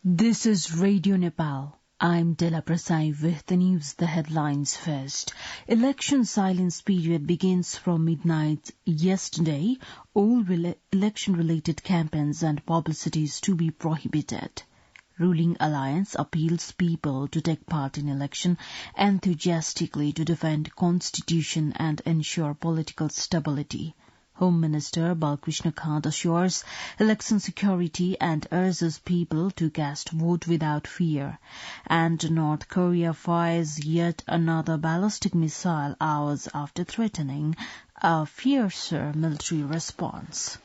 This is Radio Nepal. I'm Dela Prasai with the news, the headlines first. Election silence period begins from midnight yesterday. All election-related campaigns and publicity is to be prohibited. Ruling alliance appeals people to take part in election enthusiastically to defend constitution and ensure political stability. Home Minister Balkrishna Kant assures election security and urges people to cast vote without fear. And North Korea fires yet another ballistic missile hours after threatening a fiercer military response.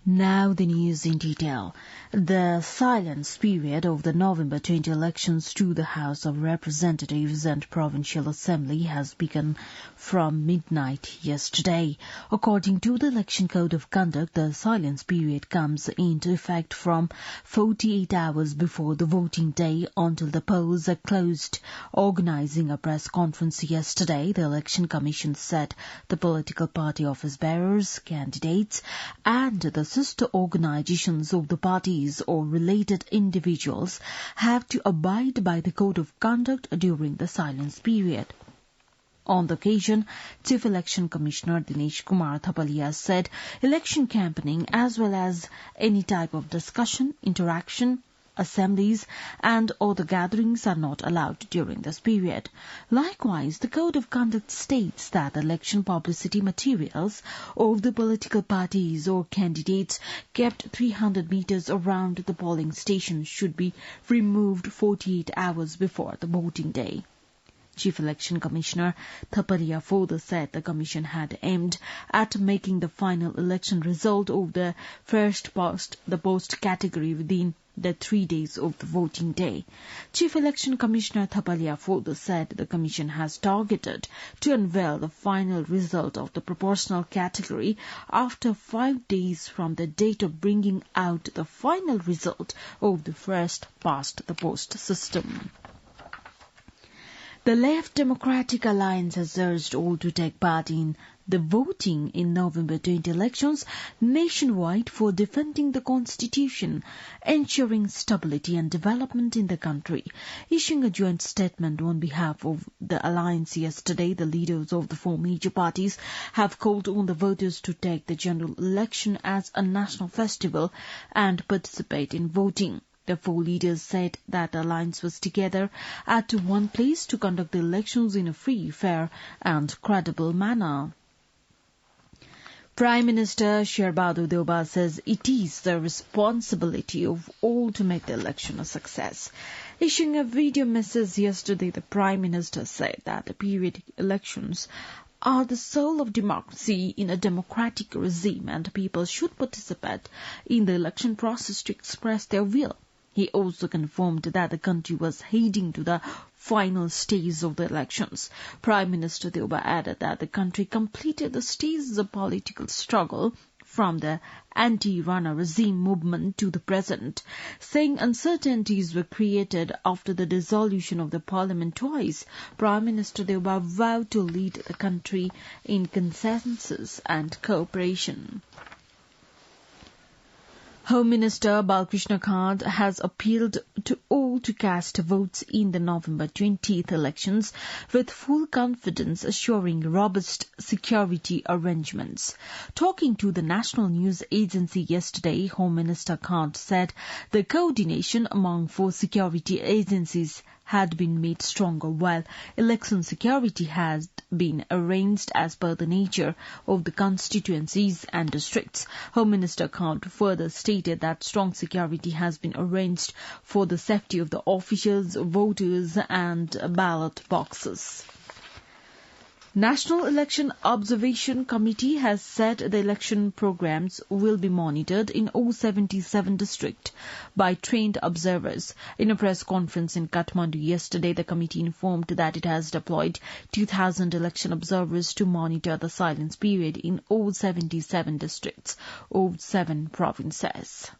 Now the news in detail. The silence period of the November 20 elections to the House of Representatives and Provincial Assembly has begun from midnight yesterday. According to the Election Code of Conduct, the silence period comes into effect from 48 hours before the voting day until the polls are closed. Organising a press conference yesterday, the Election Commission said the political party office bearers, candidates, and the sister organizations of the parties or related individuals have to abide by the Code of Conduct during the silence period. On the occasion, Chief Election Commissioner Dinesh Kumar Thapalia said election campaigning as well as any type of discussion, interaction, assemblies and other gatherings are not allowed during this period. Likewise, the Code of Conduct states that election publicity materials of the political parties or candidates kept 300 meters around the polling station should be removed 48 hours before the voting day. Chief Election Commissioner Thapalia further said the Commission had aimed at making the final election result of the first past the post category within the 3 days of the voting day. Chief Election Commissioner Thapalia further said the Commission has targeted to unveil the final result of the proportional category after 5 days from the date of bringing out the final result of the first past the post system. The Left Democratic Alliance has urged all to take part in the voting in November 20 elections nationwide for defending the Constitution, ensuring stability and development in the country. Issuing a joint statement on behalf of the alliance yesterday, the leaders of the four major parties have called on the voters to take the general election as a national festival and participate in voting. The four leaders said that the alliance was together at one place to conduct the elections in a free, fair and credible manner. Prime Minister Sherbahadur Deoba says it is the responsibility of all to make the election a success. Issuing a video message yesterday, the Prime Minister said that the periodic elections are the soul of democracy in a democratic regime and people should participate in the election process to express their will. He also confirmed that the country was heading to the final stage of the elections. Prime Minister Deoba added that the country completed the stages of political struggle from the anti-Rana regime movement to the present, saying uncertainties were created after the dissolution of the parliament twice. Prime Minister Deoba vowed to lead the country in consensus and cooperation. Home Minister Balkrishna Kant has appealed to all to cast votes in the November 20th elections with full confidence, assuring robust security arrangements. Talking to the National News Agency yesterday, Home Minister Kant said the coordination among four security agencies had been made stronger, while election security has been arranged as per the nature of the constituencies and districts. Home Minister Kant further stated that strong security has been arranged for the safety of the officials, voters and ballot boxes. National Election Observation Committee has said the election programs will be monitored in all 77 districts by trained observers. In a press conference in Kathmandu yesterday, the committee informed that it has deployed 2,000 election observers to monitor the silence period in all 77 districts of 7 provinces.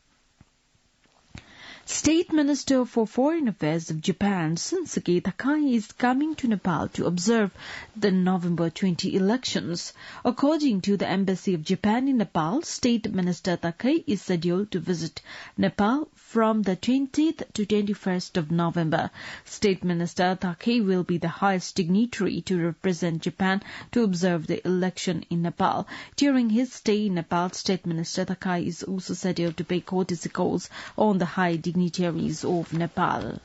State Minister for Foreign Affairs of Japan, Shinsuke Takai, is coming to Nepal to observe the November 20 elections. According to the Embassy of Japan in Nepal, State Minister Takai is scheduled to visit Nepal from the 20th to 21st of November. State Minister Takai will be the highest dignitary to represent Japan to observe the election in Nepal. During his stay in Nepal, State Minister Takai is also scheduled to pay courtesy calls on the high dignitaries of Nepal.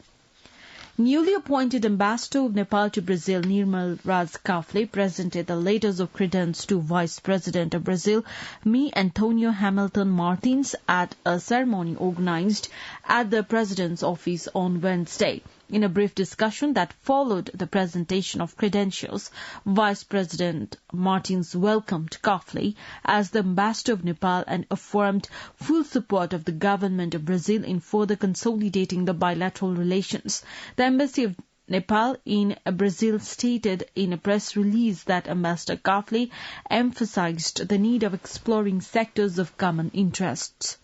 Newly appointed ambassador of Nepal to Brazil, Nirmal Raj Kafle, presented the letters of credence to Vice President of Brazil, Me Antonio Hamilton Martins, at a ceremony organized at the President's office on Wednesday. In a brief discussion that followed the presentation of credentials, Vice President Martins welcomed Kafle as the ambassador of Nepal and affirmed full support of the government of Brazil in further consolidating the bilateral relations. The Embassy of Nepal in Brazil stated in a press release that Ambassador Kafle emphasized the need of exploring sectors of common interests.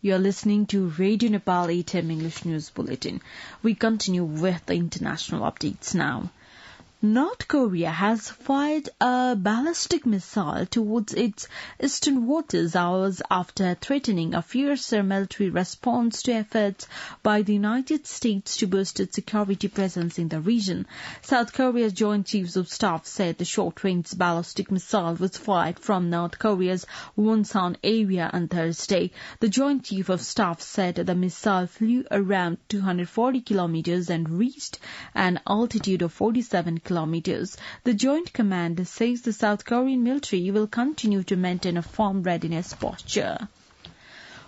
You are listening to Radio Nepal 8 AM English News Bulletin. We continue with the international updates now. North Korea has fired a ballistic missile towards its eastern waters hours after threatening a fiercer military response to efforts by the United States to boost its security presence in the region. South Korea's Joint Chiefs of Staff said the short-range ballistic missile was fired from North Korea's Wonsan area on Thursday. The Joint Chief of Staff said the missile flew around 240 kilometers and reached an altitude of 47 kilometers. The Joint Command says the South Korean military will continue to maintain a firm readiness posture.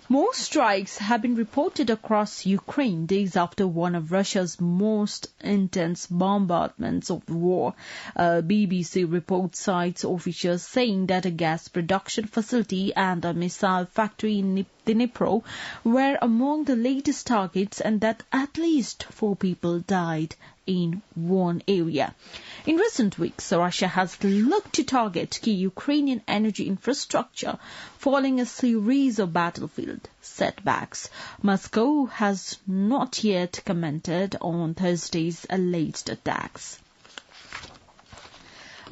More strikes have been reported across Ukraine days after one of Russia's most intense bombardments of the war. BBC report cites officials saying that a gas production facility and a missile factory in Dnipro were among the latest targets and that at least 4 people died in one area. In recent weeks, Russia has looked to target key Ukrainian energy infrastructure following a series of battlefield setbacks. Moscow has not yet commented on Thursday's alleged attacks.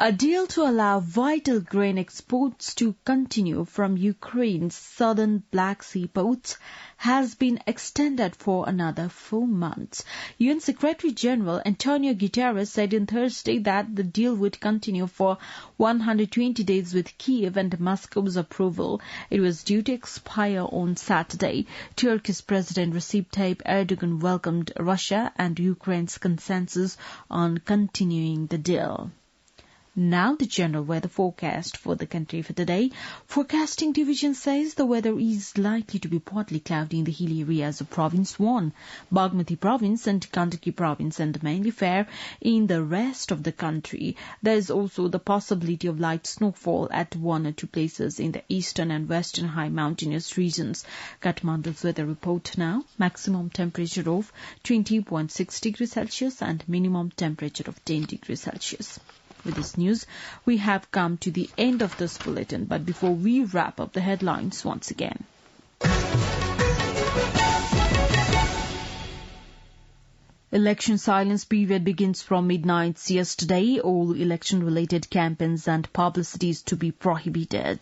A deal to allow vital grain exports to continue from Ukraine's southern Black Sea ports has been extended for another 4 months. UN Secretary General Antonio Guterres said on Thursday that the deal would continue for 120 days with Kyiv and Moscow's approval. It was due to expire on Saturday. Turkey's President Recep Tayyip Erdogan welcomed Russia and Ukraine's consensus on continuing the deal. Now the general weather forecast for the country for today. Forecasting Division says the weather is likely to be partly cloudy in the hilly areas of Province 1, Bagmati Province and Gandaki Province, and mainly fair in the rest of the country. There is also the possibility of light snowfall at 1 or 2 places in the eastern and western high mountainous regions. Kathmandu's weather report now. Maximum temperature of 20.6 degrees Celsius and minimum temperature of 10 degrees Celsius. With this news, we have come to the end of this bulletin. But before we wrap up the headlines once again. Election silence period begins from midnight yesterday. All election-related campaigns and publicities to be prohibited.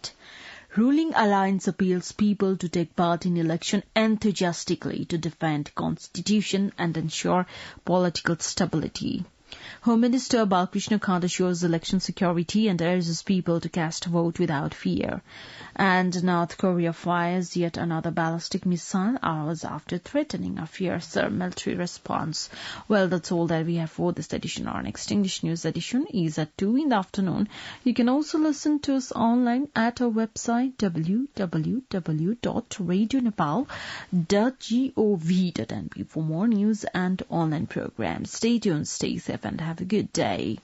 Ruling Alliance appeals people to take part in election enthusiastically to defend Constitution and ensure political stability. Home Minister Balkrishna Khand assures election security and urges people to cast a vote without fear. And North Korea fires yet another ballistic missile hours after threatening a fiercer military response. Well, that's all that we have for this edition. Our next English news edition is at 2 in the afternoon. You can also listen to us online at our website www.radionepal.gov.np for more news and online programs. Stay tuned, stay safe, and have a good day.